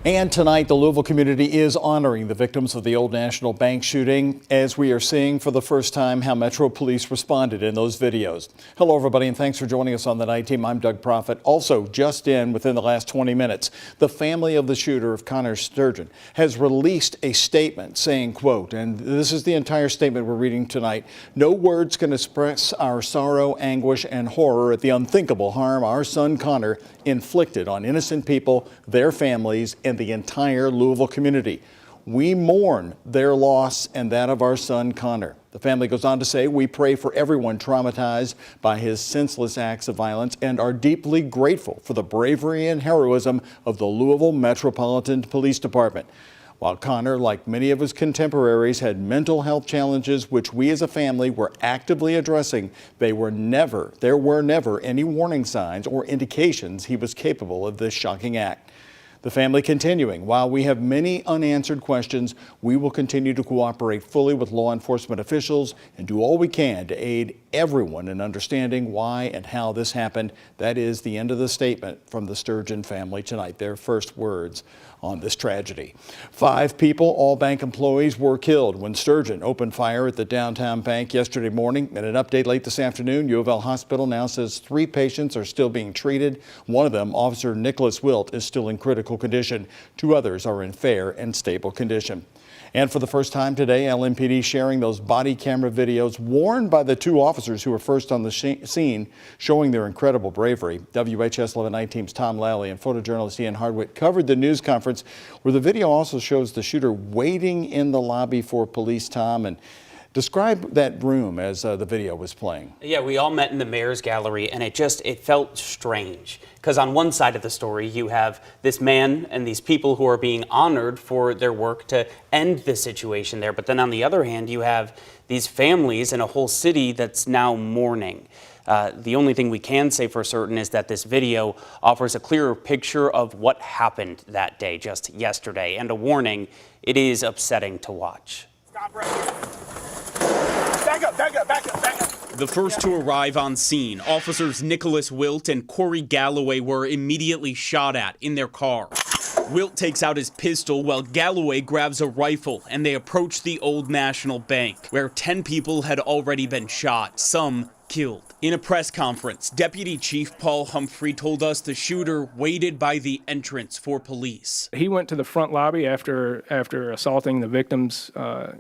And tonight, the Louisville community is honoring the victims of the Old National Bank shooting, as we are seeing for the first time how Metro Police responded in those videos. Hello, everybody, and thanks for joining us on the Night Team. I'm Doug Proffitt. Also, just in within the last 20 minutes, the family of the shooter of Connor Sturgeon has released a statement saying, quote, and this is the entire statement we're reading tonight, "No words can express our sorrow, anguish, and horror at the unthinkable harm our son Connor inflicted on innocent people, their families, and the entire Louisville community. We mourn their loss and that of our son Connor." The family goes on to say, "We pray for everyone traumatized by his senseless acts of violence and are deeply grateful for the bravery and heroism of the Louisville Metropolitan Police Department." While Connor, like many of his contemporaries, had mental health challenges which we as a family were actively addressing, there were never any warning signs or indications he was capable of this shocking act. The family continuing, "While we have many unanswered questions, we will continue to cooperate fully with law enforcement officials and do all we can to aid everyone in understanding why and how this happened." That is the end of the statement from the Sturgeon family tonight, their first words on this tragedy. 5 people, all bank employees, were killed when Sturgeon opened fire at the downtown bank yesterday morning. In an update late this afternoon, U of L Hospital now says 3 patients are still being treated. One of them, Officer Nicholas Wilt, is still in critical condition. 2 others are in fair and stable condition. And for the first time today, LMPD sharing those body camera videos warned by the 2 officers who were first on the scene, showing their incredible bravery. WHS 11 Team's Tom Lally and photojournalist Ian Hardwick covered the news conference where the video also shows the shooter waiting in the lobby for police. Tom, and describe that room as the video was playing. Yeah, we all met in the mayor's gallery, and it felt strange. Because on one side of the story, you have this man and these people who are being honored for their work to end the situation there. But then on the other hand, you have these families and a whole city that's now mourning. The only thing we can say for certain is that this video offers a clearer picture of what happened that day, just yesterday. And a warning, it is upsetting to watch. Stop right here. Back up, back up, back up, back up. The first to arrive on scene, officers Nicholas Wilt and Corey Galloway were immediately shot at in their car. Wilt takes out his pistol while Galloway grabs a rifle, and they approach the Old National Bank, where 10 people had already been shot, some killed. In a press conference, Deputy Chief Paul Humphrey told us the shooter waited by the entrance for police. He went to the front lobby after assaulting the victims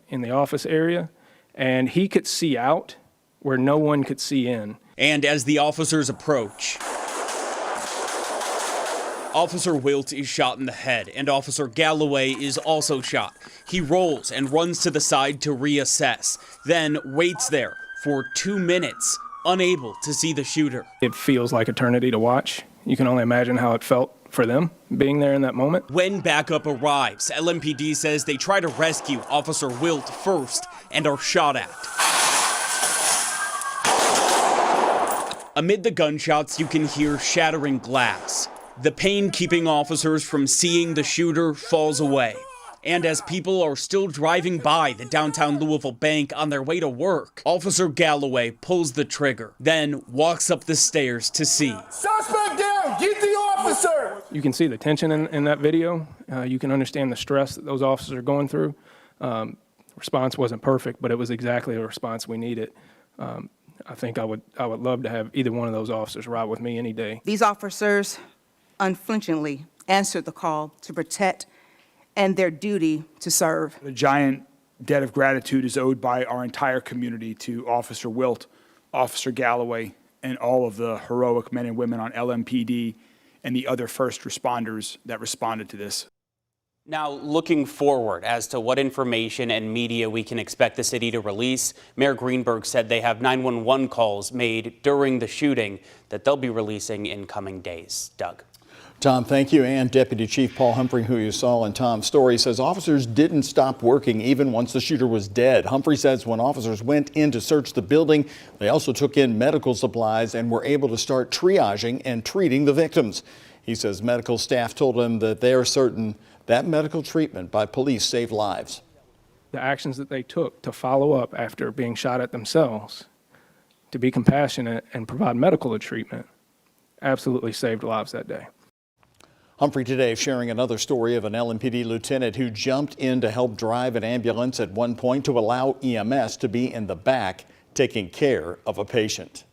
in the office area, and he could see out where no one could see in. And as the officers approach, Officer Wilt is shot in the head, and Officer Galloway is also shot. He rolls and runs to the side to reassess, then waits there for 2 minutes, unable to see the shooter. It feels like eternity to watch. You can only imagine how it felt for them being there in that moment. When backup arrives, LMPD says they try to rescue Officer Wilt first and are shot at. Amid the gunshots, you can hear shattering glass. The pain keeping officers from seeing the shooter falls away. And as people are still driving by the downtown Louisville bank on their way to work, Officer Galloway pulls the trigger, then walks up the stairs to see. Suspect down! Get the officer! You can see the tension in that video. You can understand the stress that those officers are going through. Response wasn't perfect, but it was exactly the response we needed. I think I would love to have either one of those officers ride with me any day. These officers unflinchingly answered the call to protect and their duty to serve. A giant debt of gratitude is owed by our entire community to Officer Wilt, Officer Galloway, and all of the heroic men and women on LMPD and the other first responders that responded to this. Now, looking forward as to what information and media we can expect the city to release, Mayor Greenberg said they have 911 calls made during the shooting that they'll be releasing in coming days. Doug. Tom, thank you. And Deputy Chief Paul Humphrey, who you saw in Tom's story, says officers didn't stop working even once the shooter was dead. Humphrey says when officers went in to search the building, they also took in medical supplies and were able to start triaging and treating the victims. He says medical staff told him that they are certain that medical treatment by police saved lives. The actions that they took to follow up after being shot at themselves, to be compassionate and provide medical treatment, absolutely saved lives that day. Humphrey Today sharing another story of an LMPD lieutenant who jumped in to help drive an ambulance at one point to allow EMS to be in the back taking care of a patient.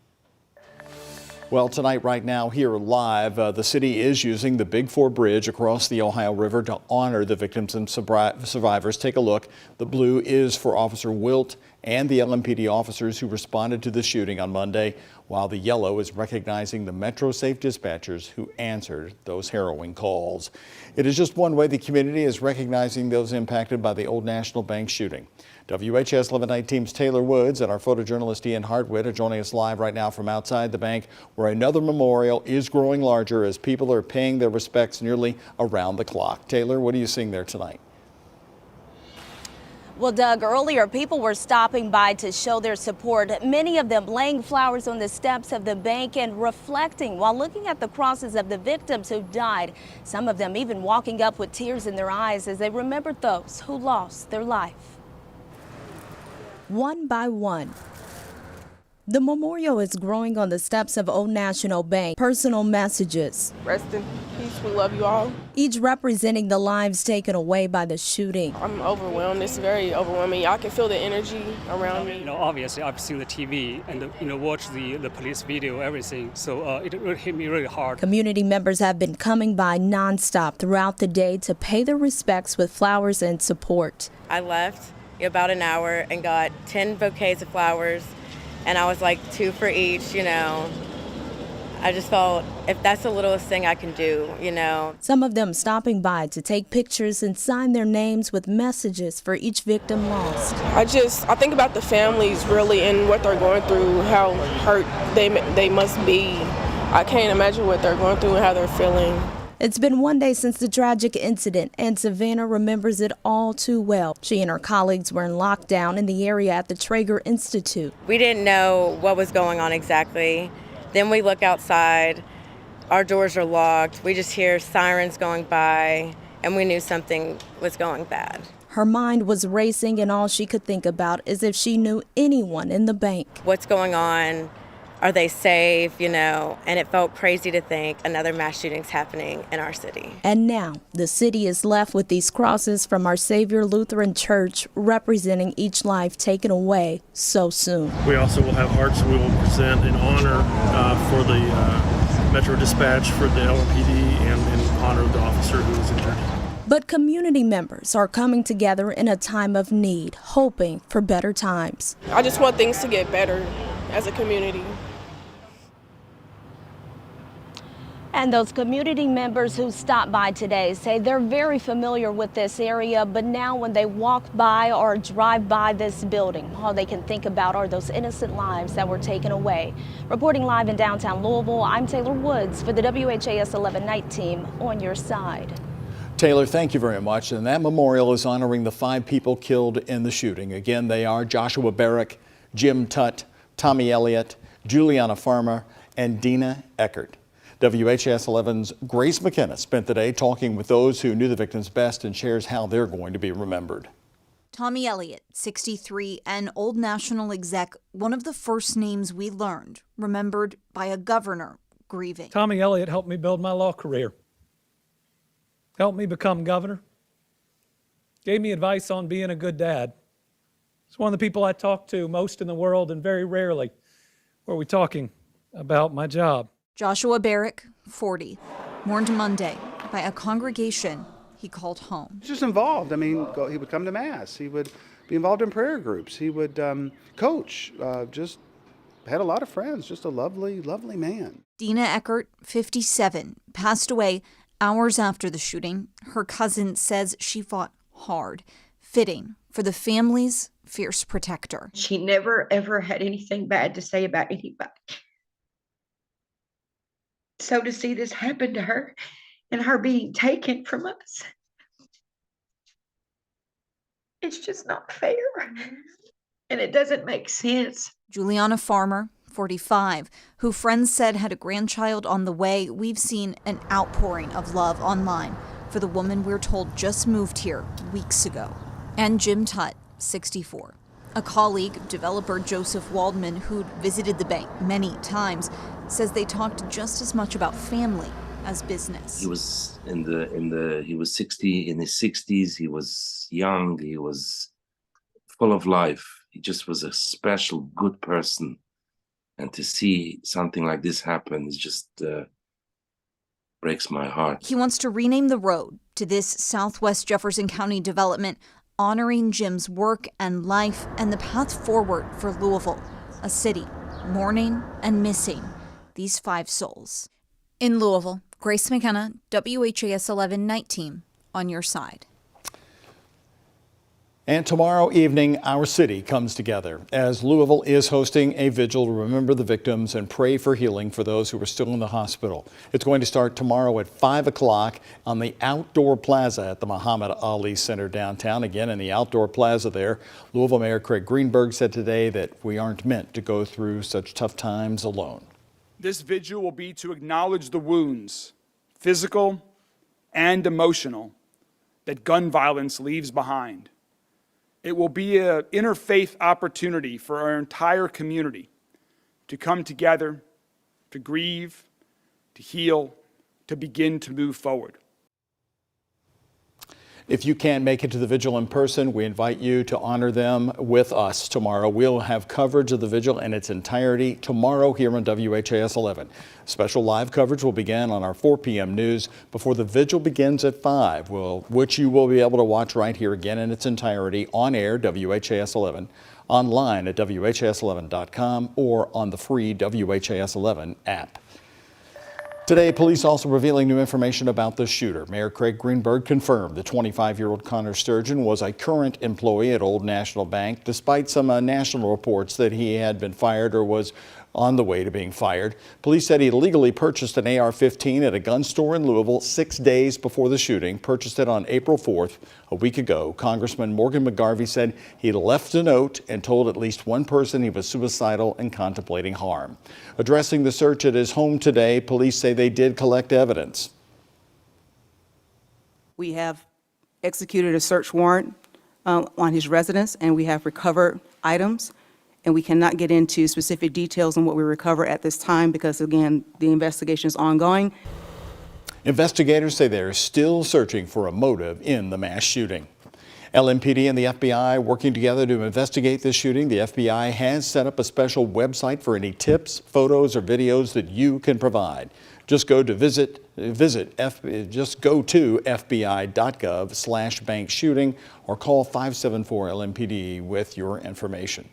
Well, tonight, right now, here live, the city is using the Big Four Bridge across the Ohio River to honor the victims and survivors. Take a look. The blue is for Officer Wilt and the LMPD officers who responded to the shooting on Monday, while the yellow is recognizing the Metro Safe dispatchers who answered those harrowing calls. It is just one way the community is recognizing those impacted by the Old National Bank shooting. WHS 11 Night Team's Taylor Woods and our photojournalist Ian Hartwitt are joining us live right now from outside the bank, where another memorial is growing larger as people are paying their respects nearly around the clock. Taylor, what are you seeing there tonight? Well, Doug, earlier people were stopping by to show their support, many of them laying flowers on the steps of the bank and reflecting while looking at the crosses of the victims who died. Some of them even walking up with tears in their eyes as they remembered those who lost their life. One by one, the memorial is growing on the steps of Old National Bank. Personal messages. Rest in peace. We love you all. Each representing the lives taken away by the shooting. I'm overwhelmed. It's very overwhelming. I can feel the energy around me. You know, obviously I've seen the TV and watched the police video, everything. So it really hit me really hard. Community members have been coming by nonstop throughout the day to pay their respects with flowers and support. I left about an hour and got 10 bouquets of flowers, and I was like 2 for each, you know. I just felt if that's the littlest thing I can do, you know. Some of them stopping by to take pictures and sign their names with messages for each victim lost. I think about the families really and what they're going through, how hurt they must be. I can't imagine what they're going through and how they're feeling. It's been one day since the tragic incident, and Savannah remembers it all too well. She and her colleagues were in lockdown in the area at the Traeger Institute. We didn't know what was going on exactly. Then we look outside, our doors are locked, we just hear sirens going by, and we knew something was going bad. Her mind was racing, and all she could think about is if she knew anyone in the bank. What's going on? Are they safe, you know? And it felt crazy to think another mass shooting's happening in our city. And now the city is left with these crosses from Our Savior Lutheran Church representing each life taken away so soon. We also will have hearts we will present in honor for the Metro Dispatch, for the LMPD, and in honor of the officer who was injured. But community members are coming together in a time of need, hoping for better times. I just want things to get better as a community. And those community members who stopped by today say they're very familiar with this area, but now when they walk by or drive by this building, all they can think about are those innocent lives that were taken away. Reporting live in downtown Louisville, I'm Taylor Woods for the WHAS 11 Night Team on your side. Taylor, thank you very much. And that memorial is honoring the 5 people killed in the shooting. Again, they are Joshua Barrick, Jim Tutt, Tommy Elliott, Juliana Farmer, and Dina Eckert. WHS 11's Grace McKenna spent the day talking with those who knew the victims best and shares how they're going to be remembered. Tommy Elliott, 63, and Old National exec, one of the first names we learned, remembered by a governor grieving. Tommy Elliott helped me build my law career, helped me become governor, gave me advice on being a good dad. It's one of the people I talk to most in the world, and very rarely were we talking about my job. Joshua Barrick, 40, mourned Monday by a congregation he called home. Just involved. I mean, he would come to Mass. He would be involved in prayer groups. He would coach. Just had a lot of friends. Just a lovely, lovely man. Dina Eckert, 57, passed away hours after the shooting. Her cousin says she fought hard, fitting for the family's fierce protector. She never, ever had anything bad to say about anybody. So to see this happen to her and her being taken from us, it's just not fair. And it doesn't make sense. Juliana Farmer, 45, who friends said had a grandchild on the way. We've seen an outpouring of love online for the woman we're told just moved here weeks ago. And Jim Tutt, 64. A colleague, developer Joseph Waldman, who'd visited the bank many times, says they talked just as much about family as business. He was he was 60 in his 60s. He was young. He was full of life. He just was a special, good person. And to see something like this happen is just breaks my heart. He wants to rename the road to this Southwest Jefferson County development, honoring Jim's work and life and the path forward for Louisville, a city mourning and missing these 5 souls. In Louisville, Grace McKenna, WHAS 11 Night Team, on your side. And tomorrow evening, our city comes together as Louisville is hosting a vigil to remember the victims and pray for healing for those who are still in the hospital. It's going to start tomorrow at 5 o'clock on the outdoor plaza at the Muhammad Ali Center downtown. Again, in the outdoor plaza there, Louisville Mayor Craig Greenberg said today that we aren't meant to go through such tough times alone. This vigil will be to acknowledge the wounds, physical and emotional, that gun violence leaves behind. It will be an interfaith opportunity for our entire community to come together, to grieve, to heal, to begin to move forward. If you can't make it to the vigil in person, we invite you to honor them with us tomorrow. We'll have coverage of the vigil in its entirety tomorrow here on WHAS 11. Special live coverage will begin on our 4 p.m. news before the vigil begins at 5, which you will be able to watch right here again in its entirety on air, WHAS 11, online at WHAS11.com or on the free WHAS 11 app. Today, police also revealing new information about the shooter. Mayor Craig Greenberg confirmed the 25-year-old Connor Sturgeon was a current employee at Old National Bank, despite some national reports that he had been fired or was on the way to being fired. Police said he illegally purchased an AR-15 at a gun store in Louisville 6 days before the shooting, purchased it on April 4th, a week ago. Congressman Morgan McGarvey said he left a note and told at least one person he was suicidal and contemplating harm. Addressing the search at his home today, police say they did collect evidence. We have executed a search warrant on his residence, and we have recovered items. And we cannot get into specific details on what we recover at this time because, again, the investigation is ongoing. Investigators say they're still searching for a motive in the mass shooting. LMPD and the FBI working together to investigate this shooting. The FBI has set up a special website for any tips, photos, or videos that you can provide. Just go to fbi.gov/bank shooting or call 574 LMPD with your information.